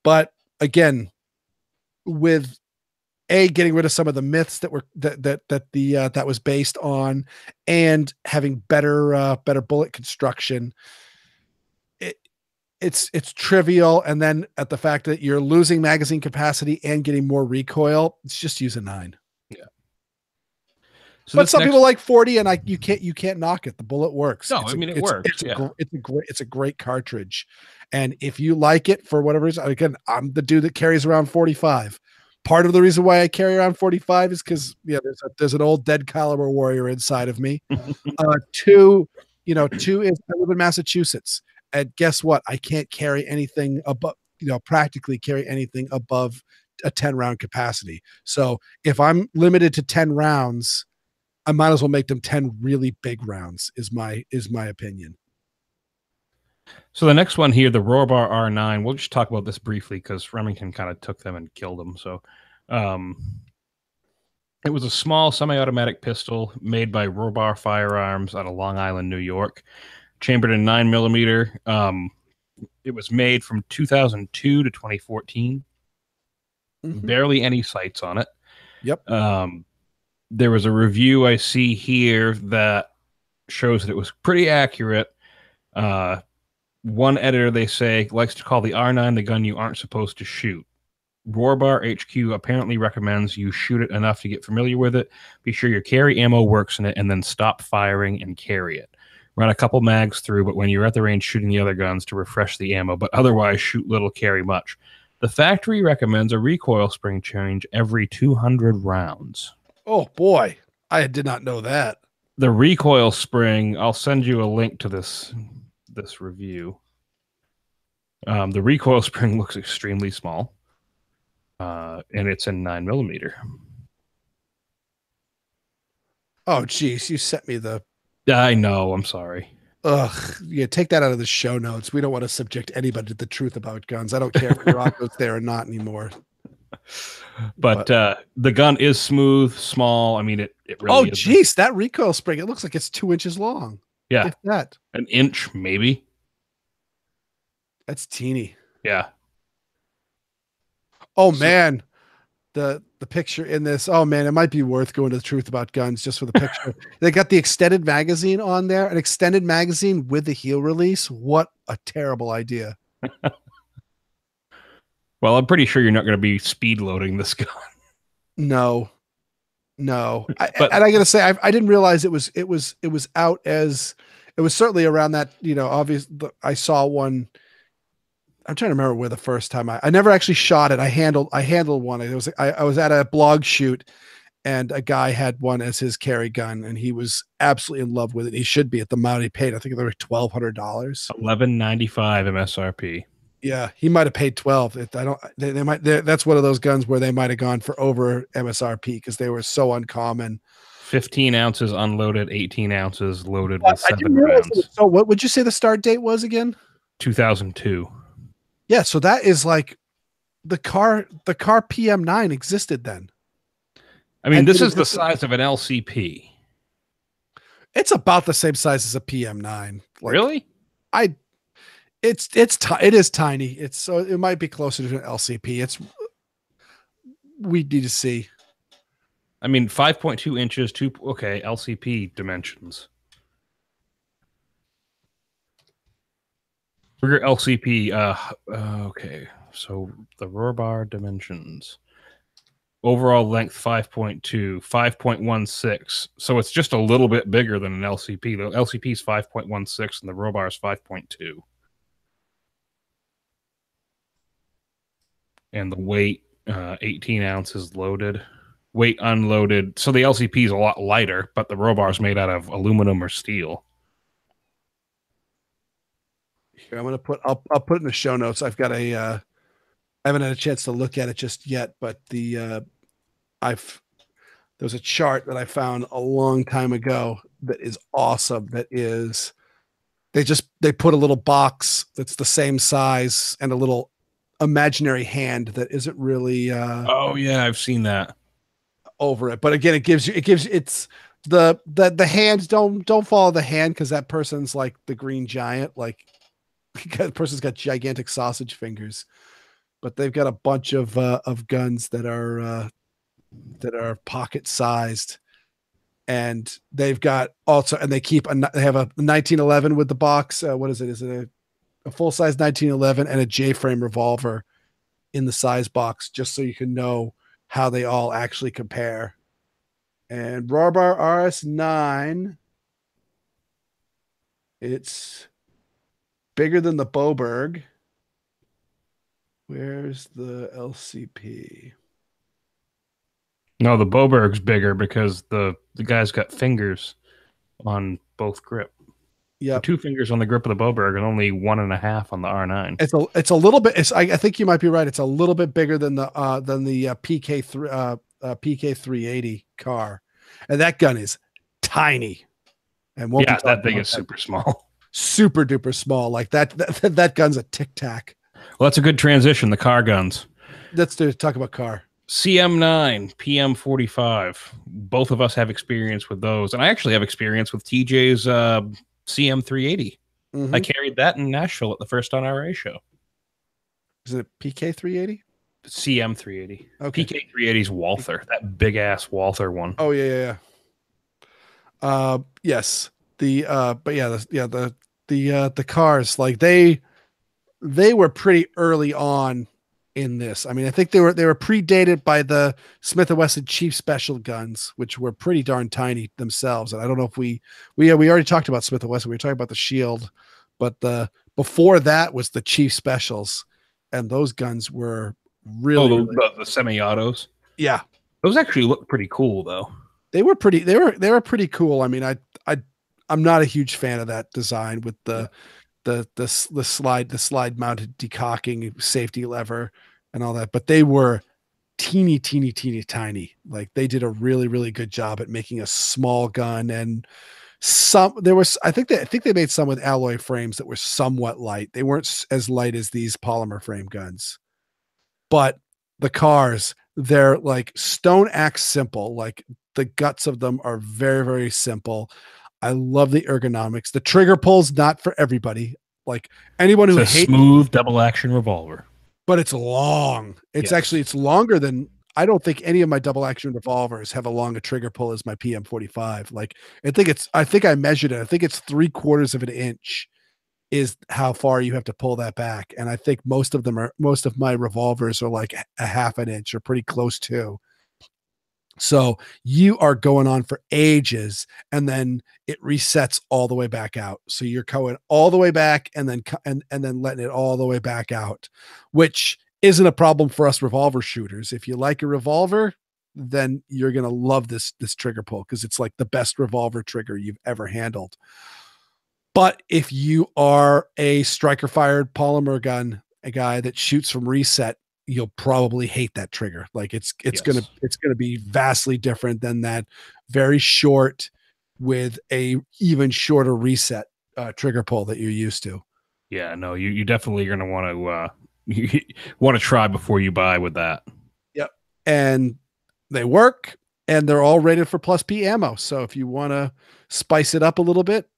But again, with getting rid of some of the myths that were that was based on, and having better bullet construction, it's trivial. And then at the fact that you're losing magazine capacity and getting more recoil, it's just use a 9. Yeah. So but some people like 40, and you can't knock it. The bullet works. No, I mean, it works. It's a great cartridge. And if you like it for whatever reason, again, I'm the dude that carries around 45. Part of the reason why I carry around 45 is because there's an old dead caliber warrior inside of me. Two is I live in Massachusetts, and guess what? I can't carry anything above, practically carry anything above a 10 round capacity. So if I'm limited to 10 rounds, I might as well make them 10 really big rounds. Is my opinion. So the next one here, the Rohrbar R9. We'll just talk about this briefly because Remington kind of took them and killed them. So, um, it was a small semi-automatic pistol made by Rohrbar Firearms out of Long Island, New York, chambered in 9 millimeter. It was made from 2002 to 2014. Barely any sights on it. Yep. There was a review I see here that shows that it was pretty accurate. One editor, they say, likes to call the R9 the gun you aren't supposed to shoot. Rohrbar HQ apparently recommends you shoot it enough to get familiar with it. Be sure your carry ammo works in it, and then stop firing and carry it. Run a couple mags through, but when you're at the range shooting the other guns to refresh the ammo, but otherwise shoot little, carry much. The factory recommends a recoil spring change every 200 rounds. Oh boy, I did not know that. The recoil spring, I'll send you a link to this review. The recoil spring looks extremely small, and it's in 9 millimeter. Oh geez, you sent me the. I know. I'm sorry. Ugh, yeah, take that out of the show notes. We don't want to subject anybody to the truth about guns. I don't care if Rocco's there or not anymore. But the gun is smooth, small. I mean, it really. Oh geez, that recoil spring! It looks like it's 2 inches long. Yeah, if that. An inch maybe. That's teeny. Yeah. Oh man, the picture in this. Oh man, it might be worth going to the truth about guns just for the picture. They got the extended magazine on there, an extended magazine with the heel release. What a terrible idea. Well, I'm pretty sure you're not going to be speed loading this gun. No. And I gotta say, I didn't realize it was out as it was certainly around that, obviously I saw one. I'm trying to remember where the first time I never actually shot it. I handled one. I was at a blog shoot and a guy had one as his carry gun and he was absolutely in love with it. He should be at the amount he paid. I think they were $1,200. $11.95 MSRP. Yeah, he might have paid 12. That's one of those guns where they might have gone for over MSRP because they were so uncommon. 15 ounces unloaded, 18 ounces loaded with 7 rounds. So what would you say the start date was again? 2002. Yeah, so that is like the car PM9 existed then. I mean, this is the size of an LCP. It's about the same size as a PM9. Really? It is tiny. It might be closer to an LCP. We need to see. I mean, 5.2 inches, LCP dimensions. Bigger LCP. Okay, so the Rohrbar dimensions. Overall length 5.2, 5.16. So it's just a little bit bigger than an LCP. The LCP is 5.16 and the Rohrbar is 5.2. And the weight, 18 ounces loaded. Weight unloaded. So the LCP is a lot lighter, but the Rohrbar is made out of aluminum or steel. Here, I'll put it in the show notes. I've got I haven't had a chance to look at it just yet, but there's a chart that I found a long time ago that is awesome. That is, they put a little box that's the same size and a little imaginary hand that isn't really oh yeah, I've seen that over it. But again, it's the hands don't follow the hand because that person's like the Green Giant, like the person's got gigantic sausage fingers. But they've got a bunch of guns that are pocket sized, and they've got also, and they have a 1911 with the box. What is it? Is it a full size 1911 and a J frame revolver in the size box, just so you can know how they all actually compare. And Rohrbar RS9, it's bigger than the Boberg. Where's the LCP? No, the Boberg's bigger because the guy's got fingers on both grip. Yeah, 2 fingers on the grip of the Boberg and only 1.5 on the R9. It's a little bit. I think you might be right. It's a little bit bigger than the PK380 car, and that gun is tiny and won't be Yeah, talking that thing about is that. super small. Super duper small. Like that gun's a tic tac. Well, that's a good transition. The car guns. Let's talk about car. CM9, PM45. Both of us have experience with those. And I actually have experience with TJ's CM380. I Mm-hmm. carried that in Nashville at the first on RA show. Is it PK 380? CM380. Okay. PK380's Walther, that big ass Walther one. Oh yeah. Yes. But yeah, the cars, like they were pretty early on in this. I mean, I think they were predated by the Smith and Wesson Chief Special guns, which were pretty darn tiny themselves. And I don't know if we already talked about Smith and Wesson. We were talking about the Shield, but the before that was the Chief Specials, and those guns were Oh, really really the semi-autos. yeah. Those actually look pretty cool, though. They were pretty cool. I mean, I'm not a huge fan of that design with Yeah. the slide mounted decocking safety lever and all that, but they were teeny tiny. Like they did a really really good job at making a small gun. And some there was I think they made some with alloy frames that were somewhat light. They weren't as light as these polymer frame guns, but the cars, they're like stone axe simple. Like the guts of them are very very simple. I love the ergonomics. The trigger pull's not for everybody. Like anyone It's who a hates, smooth double action revolver. but it's long. Yes. It's longer than, I don't think any of my double action revolvers have a longer trigger pull as my PM45. Like I think I measured it. I think it's 3/4 of an inch is how far you have to pull that back. And I think most of my revolvers are like a half an inch or pretty close to. So you are going on for ages, and then it resets all the way back out. So you're going all the way back and then letting it all the way back out, which isn't a problem for us revolver shooters. If you like a revolver, then you're going to love this trigger pull because it's like the best revolver trigger you've ever handled. But if you are a striker fired polymer gun, a guy that shoots from reset, you'll probably hate that trigger. Like Yes. it's gonna be vastly different than that very short with a even shorter reset trigger pull that you're used to. Yeah, no, you definitely are going to want to you want to try before you buy with that. Yep. And they work, and they're all rated for plus P ammo. So if you want to spice it up a little bit,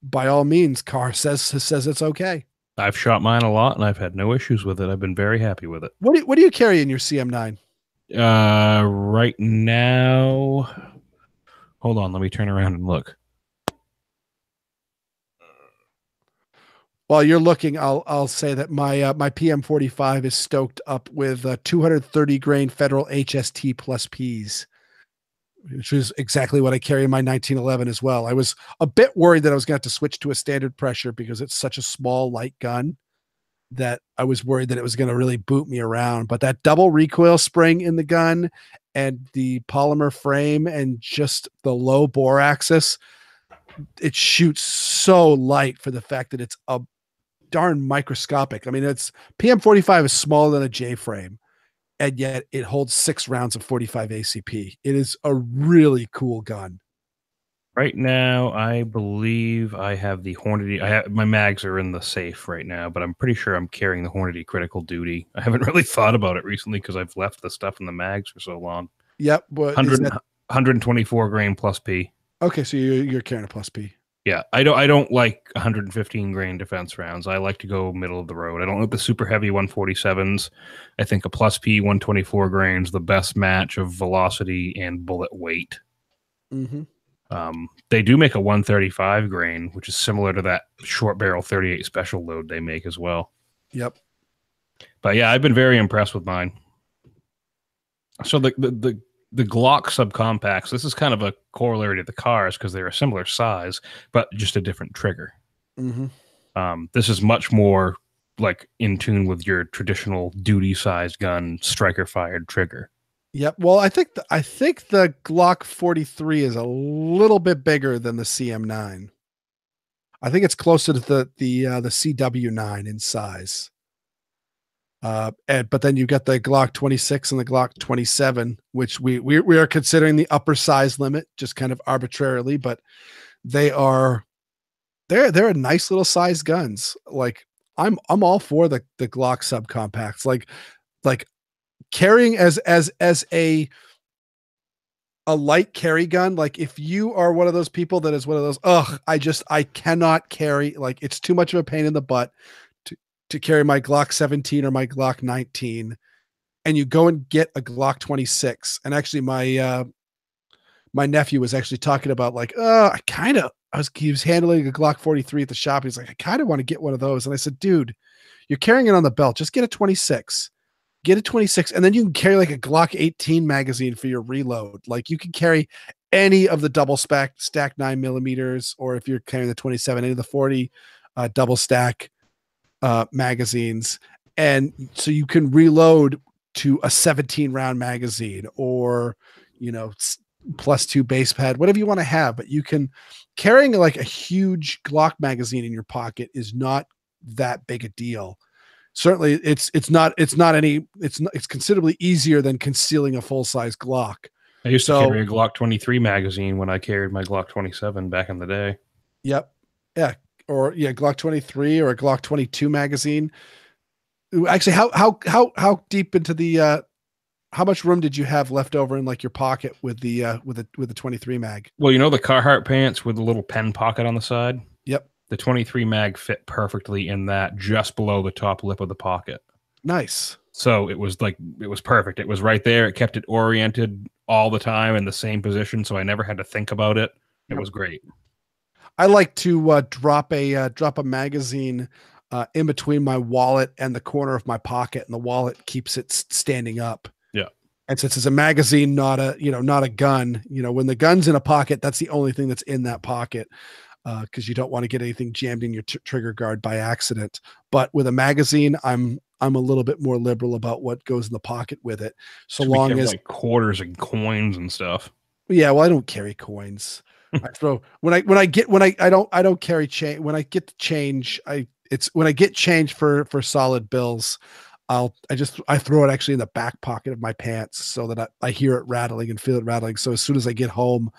by all means, Carr says it's okay. I've shot mine a lot and I've had no issues with it. I've been very happy with it. What do you carry in your CM9? Right now, hold on, let me turn around and look. While you're looking, I'll say that my PM45 is stoked up with 230 grain Federal HST plus Ps, which is exactly what I carry in my 1911 as well. I was a bit worried that I was going to have to switch to a standard pressure because it's such a small light gun that I was worried that it was going to really boot me around. But that double recoil spring in the gun and the polymer frame and just the low bore axis, it shoots so light for the fact that it's a darn microscopic. I mean, it's PM45 is smaller than a J frame, and yet it holds 6 rounds of 45 ACP. It is a really cool gun. Right now, I believe I have the Hornady. I have my mags are in the safe right now, but I'm pretty sure I'm carrying the Hornady Critical Duty. I haven't really thought about it recently because I've left the stuff in the mags for so long. Yep. But is 100, that 124 grain plus P. okay? So you're carrying a plus P. Yeah, I don't like 115 grain defense rounds. I like to go middle of the road. I don't like the super heavy 147s. I think a plus P 124 grains the best match of velocity and bullet weight. Mm-hmm. They do make a 135 grain, which is similar to that short barrel 38 special load they make as well. Yep. But yeah, I've been very impressed with mine. So the Glock subcompacts, this is kind of a corollary to the cars because they're a similar size, but just a different trigger. Mm-hmm. This is much more like in tune with your traditional duty sized gun striker fired trigger. Yep. Well, I think the Glock 43 is a little bit bigger than the CM9. I think it's closer to the CW9 in size. But then you got the Glock 26 and the Glock 27, which we are considering the upper size limit, just kind of arbitrarily, but they are they're a nice little size guns. Like I'm all for the Glock subcompacts. Like carrying as a light carry gun. Like if you are one of those people that is one of those, I cannot carry, like it's too much of a pain in the butt to carry my Glock 17 or my Glock 19, and you go and get a Glock 26. And actually my nephew was actually talking about like, he was handling a Glock 43 at the shop. He's like, I kind of want to get one of those. And I said, dude, you're carrying it on the belt. Just get a 26. Get a 26, and then you can carry like a Glock 18 magazine for your reload. Like you can carry any of the double stack 9mm, or if you're carrying the 27, any of the 40 double stack magazines. And so you can reload to a 17 round magazine, or, +2 base pad, whatever you want to have. But you can, carrying like a huge Glock magazine in your pocket is not that big a deal. Certainly it's considerably easier than concealing a full size Glock. I used to carry a Glock 23 magazine when I carried my Glock 27 back in the day. Yep. Yeah. Or Glock 23 or a Glock 22 magazine. Actually, how deep into the how much room did you have left over in like your pocket with the 23 mag? Well, the Carhartt pants with the little pen pocket on the side? Yep. The 23 mag fit perfectly in that, just below the top lip of the pocket. Nice. So it was perfect. It was right there. It kept it oriented all the time in the same position, so I never had to think about it. It was great. I like to drop a magazine in between my wallet and the corner of my pocket, and the wallet keeps it standing up. Yeah. And since it's a magazine, not a gun, when the gun's in a pocket, that's the only thing that's in that pocket. Because you don't want to get anything jammed in your trigger guard by accident. But with a magazine, I'm a little bit more liberal about what goes in the pocket with it, so long as like quarters and coins and stuff. Yeah, well, I don't carry coins. I throw I don't carry change. When I get the change, when I get change for solid bills, I throw it actually in the back pocket of my pants so that I hear it rattling and feel it rattling. So as soon as I get home,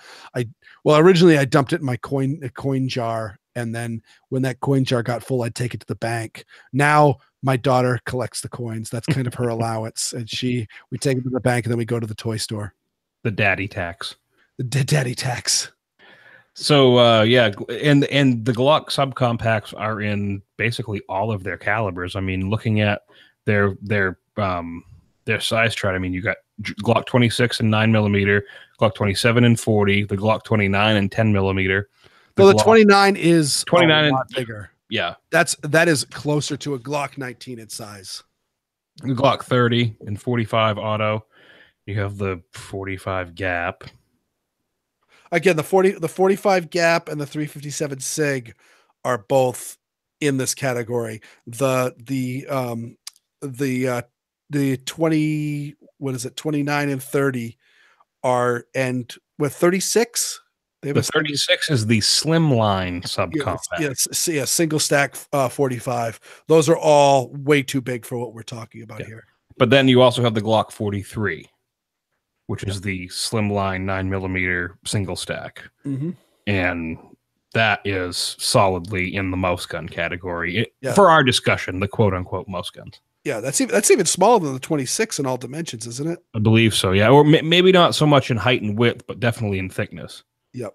originally I dumped it in my coin jar. And then when that coin jar got full, I'd take it to the bank. Now my daughter collects the coins. That's kind of her allowance. And we take it to the bank, and then we go to the toy store. The daddy tax. The daddy tax. So and the Glock subcompacts are in basically all of their calibers. I mean, looking at their size chart, I mean, you got Glock 26 and 9mm, Glock 27 and 40, the Glock 29 and 10mm. The 29 is 29 a lot bigger. Yeah, that is closer to a Glock 19 in size. The Glock 30 and 45 auto. You have the 45 gap. Again, the 45 gap and the 357 sig are both in this category. The 20, what is it, 29 and 30 are, and with 36, the 36 is the slimline subcompact. Yes, yeah, single stack 45. Those are all way too big for what we're talking about here. But then you also have the Glock 43, which is the slimline 9mm single stack. Mm-hmm. And that is solidly in the mouse gun category. For our discussion, the quote unquote mouse guns. Yeah, that's even smaller than the 26 in all dimensions, isn't it? I believe so, yeah. Or maybe not so much in height and width, but definitely in thickness. Yep.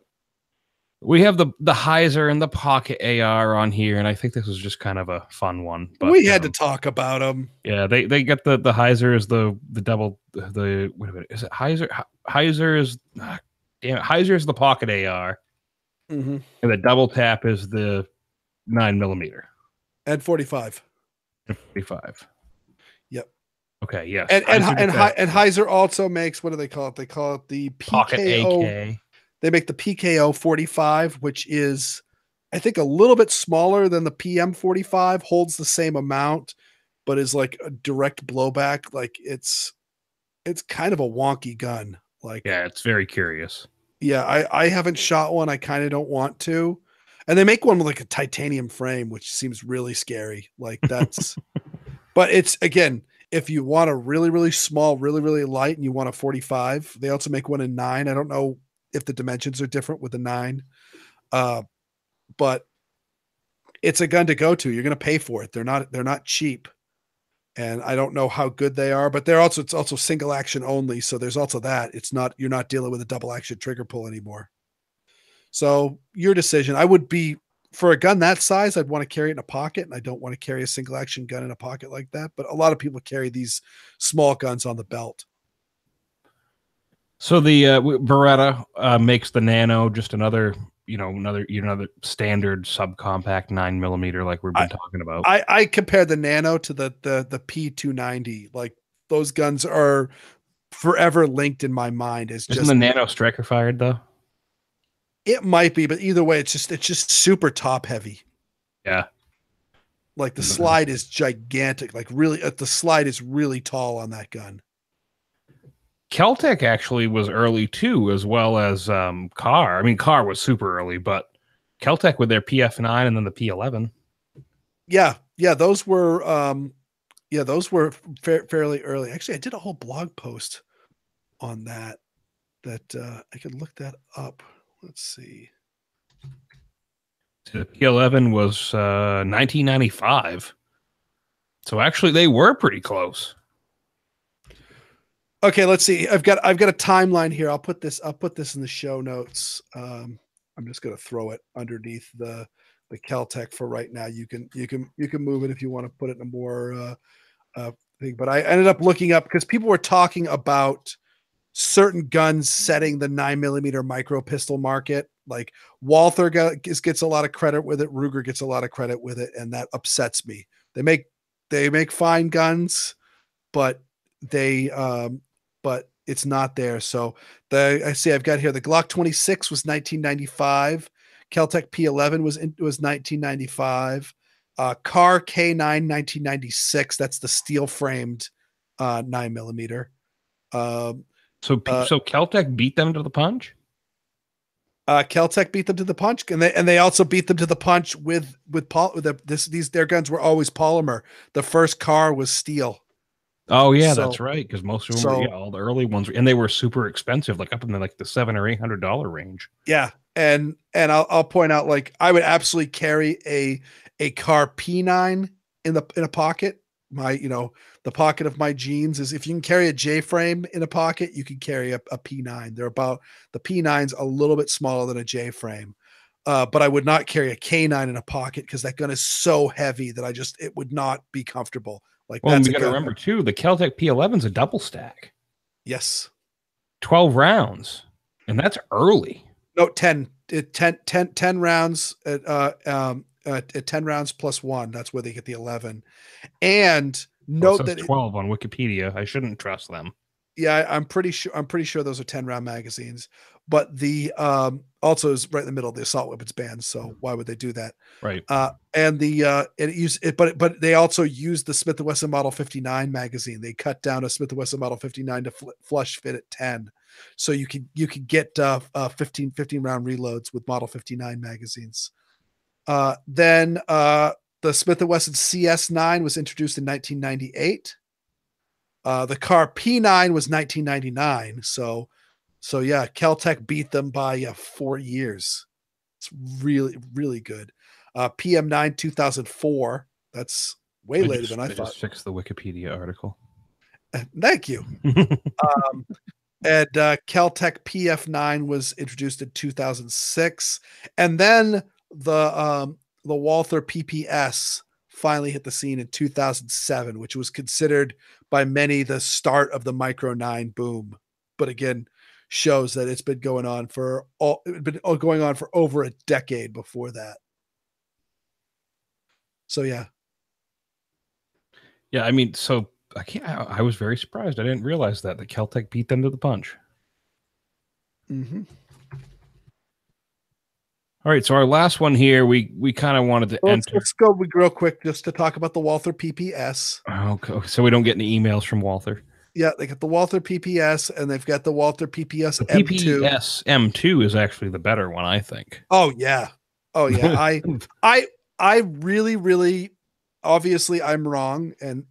We have the Heiser and the Pocket AR on here, and I think this was just kind of a fun one. But we had to talk about them. Yeah, they get the Heiser is the double, the wait a minute, is it Heiser? Heiser is damn it, Heiser is the Pocket AR, and the double tap is the 9mm and 45. 45. Yep. Okay. Yes. And Heiser also makes, what do they call it? They call it the PKO. Pocket AK. They make the PKO 45, which is, I think, a little bit smaller than the PM 45. Holds the same amount, but is like a direct blowback. Like it's kind of a wonky gun. Like, yeah, it's very curious. Yeah, I haven't shot one. I kind of don't want to. And they make one with like a titanium frame, which seems really scary. Like that's But it's again, if you want a really, really small, really, really light, and you want a 45, they also make one in 9. I don't know if the dimensions are different with the 9, uh, but it's a gun to go to. You're going to pay for it. They're not cheap, and I don't know how good they are, but it's also single action only. So there's also that. You're not dealing with a double action trigger pull anymore. So your decision. I would be for a gun that size, I'd want to carry it in a pocket, and I don't want to carry a single action gun in a pocket like that. But a lot of people carry these small guns on the belt. So the Beretta makes the Nano, just another another standard subcompact 9 millimeter, like we've I been talking about. I compare the Nano to the P290. Like those guns are forever linked in my mind as Isn't the just Nano striker fired though? it might be, but either way, it's just super top heavy. Yeah. Like the slide is gigantic. Like really, the slide is really tall on that gun. Keltec actually was early too, as well as Car. I mean, Car was super early, but Keltec with their PF9 and then the P11. Yeah, those were fairly early. Actually, I did a whole blog post on that. I could look that up. Let's see. The P11 was 1995. So actually, they were pretty close. Okay, let's see. I've got a timeline here. I'll put this in the show notes. I'm just gonna throw it underneath the Keltec for right now. You can move it if you want to put it in a more thing. But I ended up looking up because people were talking about certain guns setting the 9 millimeter micro pistol market. Like Walther gets a lot of credit with it. Ruger gets a lot of credit with it, and that upsets me. They make fine guns, but but it's not there. So I see I've got here the Glock 26 was 1995. Keltec P11 was 1995. Car K9 1996. That's the steel framed 9 millimeter. So Keltec beat them to the punch. Keltec beat them to the punch, and they also beat them to the punch with their guns were always polymer. The first car was steel. Oh yeah, So that's right. Because most of them were, so yeah, all the early ones, and they were super expensive, like up in the $700 or $800 range. yeah, and I'll point out, like, I would absolutely carry a car P9 in a pocket. The pocket of my jeans is, if you can carry a J frame in a pocket, you can carry a P9. The P9's a little bit smaller than a J frame. But I would not carry a K9 in a pocket because that gun is so heavy that it would not be comfortable. Like, Well, and that's we a got to gun. remember too, the Keltec P11 is a double stack, Yes. 12 rounds, and that's early. No, 10 rounds at 10 rounds plus one. That's where they get the 11. And Well, note it that says 12 on Wikipedia. I shouldn't trust them. yeah, I'm pretty sure those are 10-round magazines. But the also is right in the middle of the assault weapons ban. So why would they do that? Right. And but they also use the Smith & Wesson Model 59 magazine. They cut down a Smith & Wesson Model 59 to flush fit at 10. So you could get 15 round reloads with Model 59 magazines. Then the Smith & Wesson CS9 was introduced in 1998. The car P9 was 1999. So yeah, Keltec beat them by 4 years. It's really, really good. PM9 2004. That's way later than I thought. Just fixed the Wikipedia article. Thank you. And Keltec PF9 was introduced in 2006, and then the Walther PPS finally hit the scene in 2007, which was considered by many the start of the Micro 9 boom. But again, shows that it's been going on for over a decade before that. So yeah. Yeah, I mean, so I was very surprised. I didn't realize that Keltec beat them to the punch. Mm-hmm. All right, so our last one here, we kind of wanted to enter. Let's go real quick just to talk about the Walther PPS. Okay, so we don't get any emails from Walther. Yeah, they got the Walther PPS, and they've got the Walther PPS The M2. PPS M2 is actually the better one, I think. Oh yeah. I really, really obviously I'm wrong, and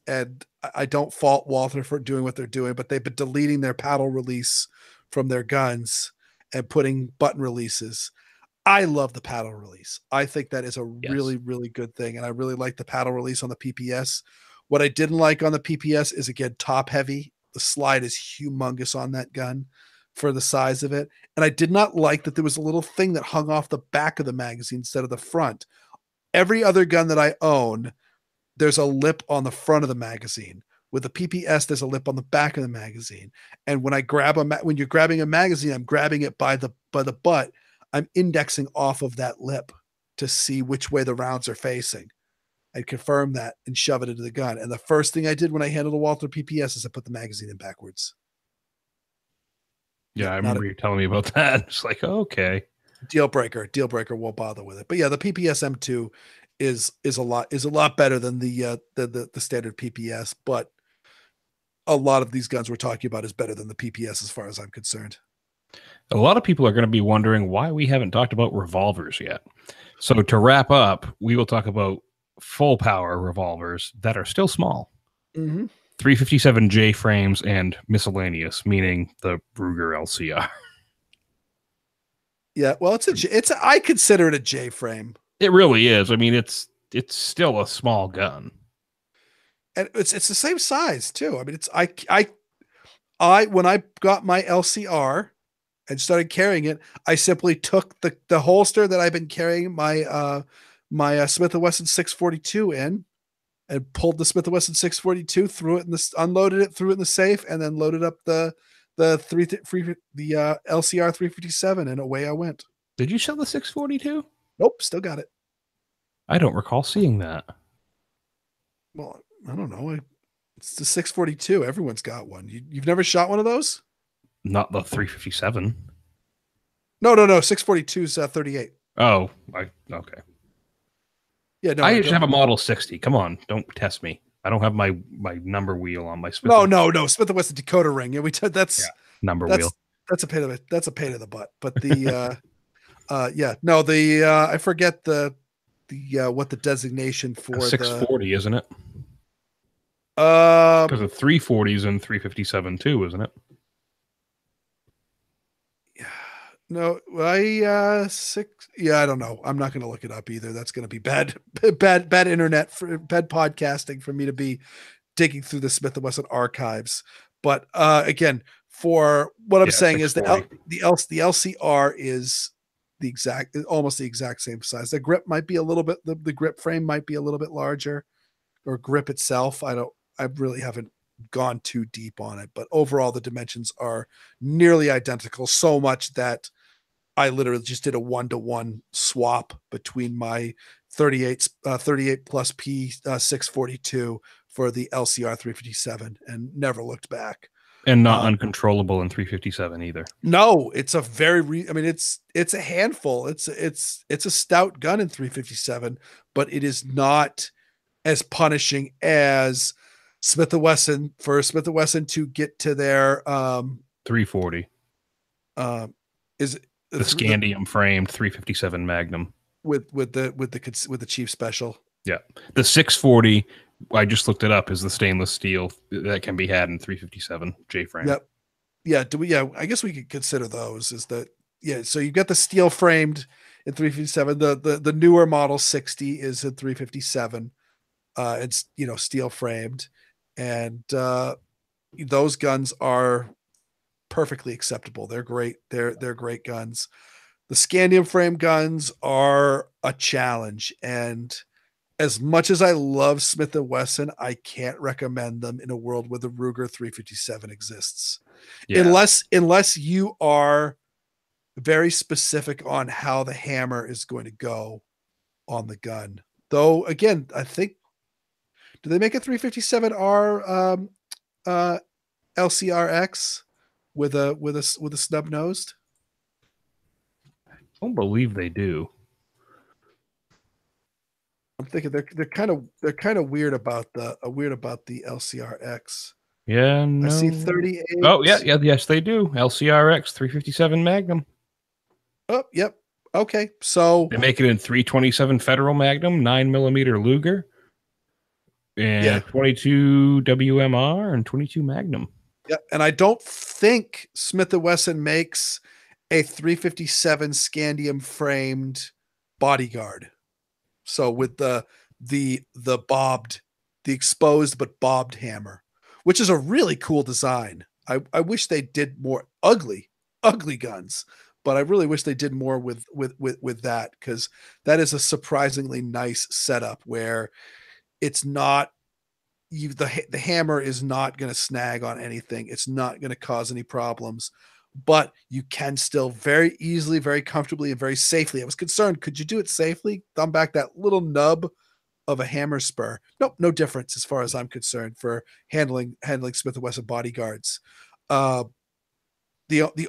I don't fault Walther for doing what they're doing, but they've been deleting their paddle release from their guns and putting button releases. I love the paddle release. I think that is a Yes. really, really good thing. And I really like the paddle release on the PPS. What I didn't like on the PPS is, again, top heavy. The slide is humongous on that gun for the size of it. And I did not like that there was a little thing that hung off the back of the magazine instead of the front. Every other gun that I own, there's a lip on the front of the magazine. With the PPS, there's a lip on the back of the magazine. And when I grab when you're grabbing a magazine, I'm grabbing it by the butt. I'm indexing off of that lip to see which way the rounds are facing. I confirm that and shove it into the gun. And the first thing I did when I handled the Walther PPS is I put the magazine in backwards. Yeah, Yeah, I not a remember you telling me about that. It's like, okay. deal breaker. Deal breaker, won't bother with it. But yeah, the PPS M2 is a lot better than the standard PPS, but a lot of these guns we're talking about is better than the PPS as far as I'm concerned. A lot of people are going to be wondering why we haven't talked about revolvers yet. So to wrap up, we will talk about full power revolvers that are still small. Mm-hmm. 357 J frames and miscellaneous, meaning the Ruger LCR. Yeah, well, I consider it a J frame. It really is. I mean, it's still a small gun. And it's the same size too. I mean, it's I when I got my LCR and started carrying it, I simply took the holster that I've been carrying my Smith & Wesson 642 in, and pulled the Smith & Wesson 642, threw it in the unloaded it, threw it in the safe, and then loaded up the LCR 357, and away I went. Did you sell the 642? Nope, still got it. I don't recall seeing that. Well, I don't know. It's the 642. Everyone's got one. You've never shot one of those? Not the 357. No. 642 is 38. Oh, okay. Yeah, no. I used to have a Model 60. Come on, don't test me. I don't have my number wheel on my Smith. No. Smith & Wesson Dakota ring. Yeah, Wheel. That's a pain in the butt. But the I forget the what the designation for 640, isn't it? Because the 340s and 357 too, isn't it? No, six. Yeah, I don't know. I'm not going to look it up either. That's going to be bad internet, bad podcasting for me to be digging through the Smith & Wesson archives. But again, for what I'm saying is the LCR is almost the exact same size. The grip might be a little bit, the grip frame might be a little bit larger, or grip itself. I really haven't gone too deep on it, but overall the dimensions are nearly identical, so much that I literally just did a 1-to-1 swap between my 38 plus P 642 for the LCR 357 and never looked back. And not uncontrollable in 357 either. No, it's a very I mean it's a handful. It's a stout gun in 357, but it is not as punishing as Smith & Wesson, for Smith & Wesson to get to their 340. Is the scandium framed 357 Magnum with the Chief Special. Yeah, the 640. I just looked it up. Is the stainless steel that can be had in 357 J frame. Yep. Yeah. I guess we could consider those. Is that So you get the steel framed in 357. The newer model 60 is in 357. It's steel framed, and those guns are perfectly acceptable. They're great. They're great guns. The scandium frame guns are a challenge, and as much as I love Smith & Wesson, I can't recommend them in a world where the Ruger 357 exists. Yeah. Unless you are very specific on how the hammer is going to go on the gun. Though again, I think, do they make a 357R LCRX with a snub nosed? I don't believe they do. I'm thinking they're kind of weird about the LCRX. Yeah, no. I see 38. Oh yeah, yes they do. LCRX 357 Magnum. Oh, yep. Okay, so they make it in 327 Federal Magnum, 9mm Luger, Yeah. and 22 WMR and 22 Magnum. Yeah, and I don't think Smith & Wesson makes a 357 scandium framed bodyguard. So with the bobbed, the exposed but bobbed hammer, which is a really cool design. I wish they did more ugly guns, but I really wish they did more with that, because that is a surprisingly nice setup where it's not the hammer is not going to snag on anything. It's not going to cause any problems, but you can still very easily, very comfortably, and very safely. I was concerned, could you do it safely? Thumb back that little nub of a hammer spur. Nope, no difference as far as I'm concerned for handling Smith & Wesson bodyguards. The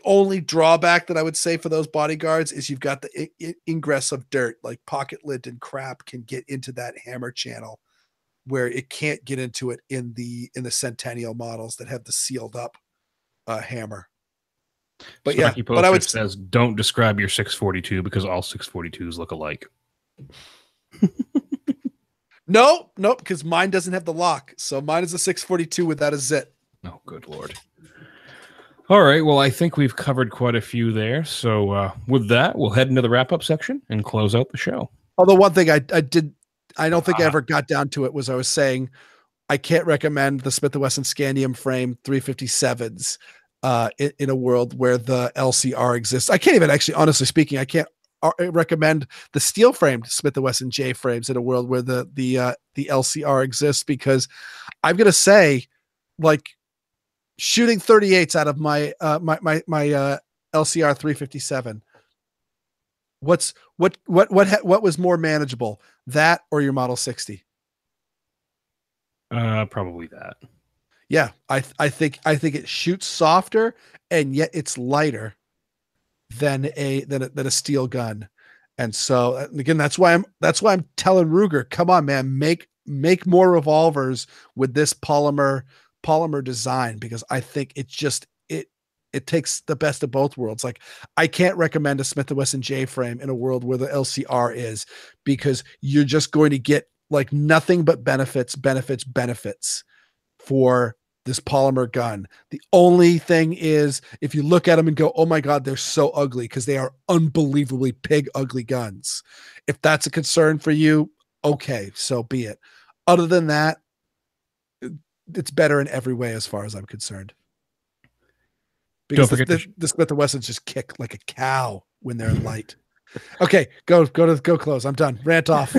only drawback that I would say for those bodyguards is you've got the ingress of dirt, like pocket lint and crap can get into that hammer channel, where it can't get into it in the Centennial models that have the sealed up hammer. But Sparky yeah, Poster but I would says, don't describe your 642 because all 642s look alike. no, because mine doesn't have the lock. So mine is a 642 without a zit. Oh, good Lord. All right. Well, I think we've covered quite a few there. So with that, we'll head into the wrap-up section and close out the show. Although one thing I don't think I ever got down to it was I was saying I can't recommend the Smith & Wesson Scandium frame 357s in a world where the LCR exists. I can't even actually, honestly speaking, I can't recommend the steel framed Smith & Wesson J frames in a world where the LCR exists, because I'm going to say, like, shooting 38s out of my LCR 357. What was more manageable, that or your Model 60? Probably that. Yeah, I think it shoots softer, and yet it's lighter than a steel gun. And so again, that's why I'm telling Ruger, come on, man, make more revolvers with this polymer design, because I think it takes the best of both worlds. Like, I can't recommend a Smith & Wesson J frame in a world where the LCR is, because you're just going to get like nothing but benefits for this polymer gun. The only thing is, if you look at them and go, oh my God, they're so ugly, because they are unbelievably pig ugly guns. If that's a concern for you, okay, so be it. Other than that, it's better in every way as far as I'm concerned. Because the Smith & Wessons just kick like a cow when they're light. Okay, go close. I'm done. Rant off.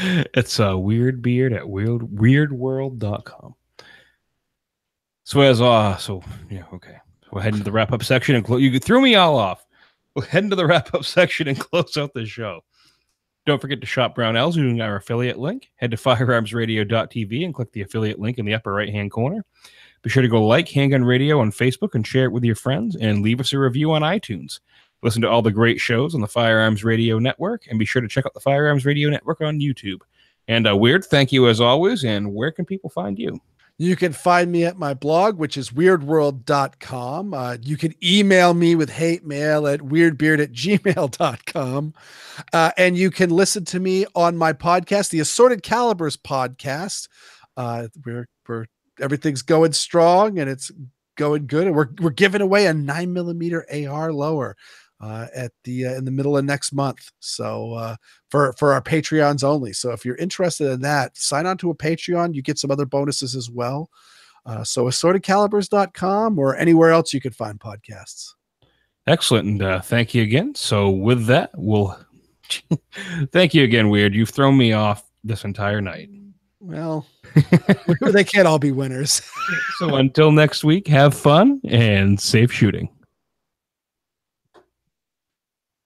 It's a Weirdbeard at weirdworld.com. So yeah, okay. We'll head into the wrap-up section and you threw me all off. We'll head into the wrap-up section and close out the show. Don't forget to shop Brownells using our affiliate link. Head to firearmsradio.tv and click the affiliate link in the upper right-hand corner. Be sure to go like Handgun Radio on Facebook and share it with your friends, and leave us a review on iTunes. Listen to all the great shows on the Firearms Radio Network, and be sure to check out the Firearms Radio Network on YouTube. And Weird, thank you as always, and where can people find you? You can find me at my blog, which is weirdworld.com. You can email me with hate mail at weirdbeard@gmail.com. And you can listen to me on my podcast, the Assorted Calibers podcast. We're everything's going strong and it's going good. And we're giving away a 9mm AR lower at the in the middle of next month. So for our Patreons only. So if you're interested in that, sign on to a Patreon. You get some other bonuses as well. So assortedcalibers.com or anywhere else you could find podcasts. Excellent. And thank you again. So with that, we'll thank you again, Weird. You've thrown me off this entire night. Well, they can't all be winners. So until next week, have fun and safe shooting.